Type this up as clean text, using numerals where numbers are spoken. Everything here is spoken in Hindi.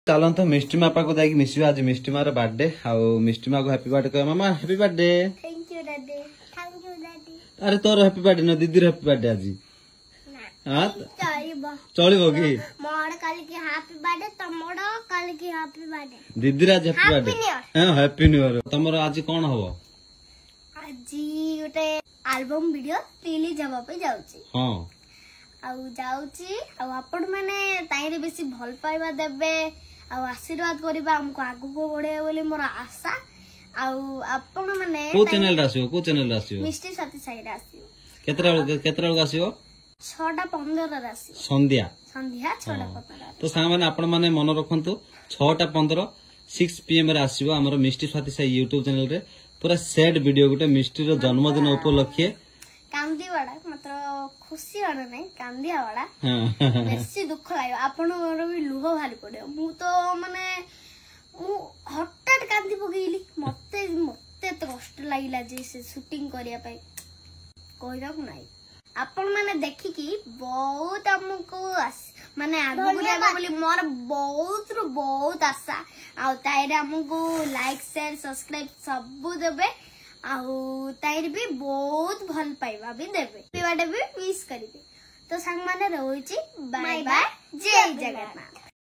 चलत मिष्टी मापा को जाकि मिसिबा आज मिष्टी मार बर्थडे आउ मिष्टी मा को हैप्पी बर्थडे कह मामा happy birthday. Thank you daddy. Thank you daddy. अरे तोर हैप्पी बर्थडे न दीदी हैप्पी बर्थडे आज हां चलिबो कि मोर काल की हैप्पी बर्थडे तमोर काल की हैप्पी बर्थडे दीदी आज हैप्पी बर्थडे हां हैप्पी न्यू ईयर तमरो आज कोन हबो आज गोटे एल्बम वीडियो रिलीज हबा पे जाउची हां आउ जाउची आउ आपण माने ताइरे बेसी भल पाइबा देबे आउ आशीर्वाद करबा हमको आगु को बढ़े बोली मोर आशा आउ आपण माने को चैनल रासियो मिष्टी साथी साइड आसियो केतरा आसियो 6:15 रासियो संध्या 6:15 तो सांग माने आपण माने मन रखंतु 6:15 6 PM रे आसियो हमर मिष्टी साथी साई YouTube चैनल रे पूरा सैड वीडियो गुटे मिष्टी रो जन्मदिन उपलक्षे कांदी वाला मात्र खुशी वाला नहीं कांदिया वाला बेसी दुख लागो आपण भी लुह भारी पड़े मु तो माने हठात कांदी पगेली मते मते तो कष्ट लागिला जे से शूटिंग करिया पाई कहबा को नाही आपण माने देखि कि बहुत हमको माने आगु जाबा बोली मोर बहुत आशा आ ताइरे हमको लाइक शेयर सब्सक्राइब सब देबे आउ ताइर भी बहुत भल पाइबा भी देबे पीवाडे भी विश करिवे तो संग माने रहउची बाय बाय जय जगन्नाथ।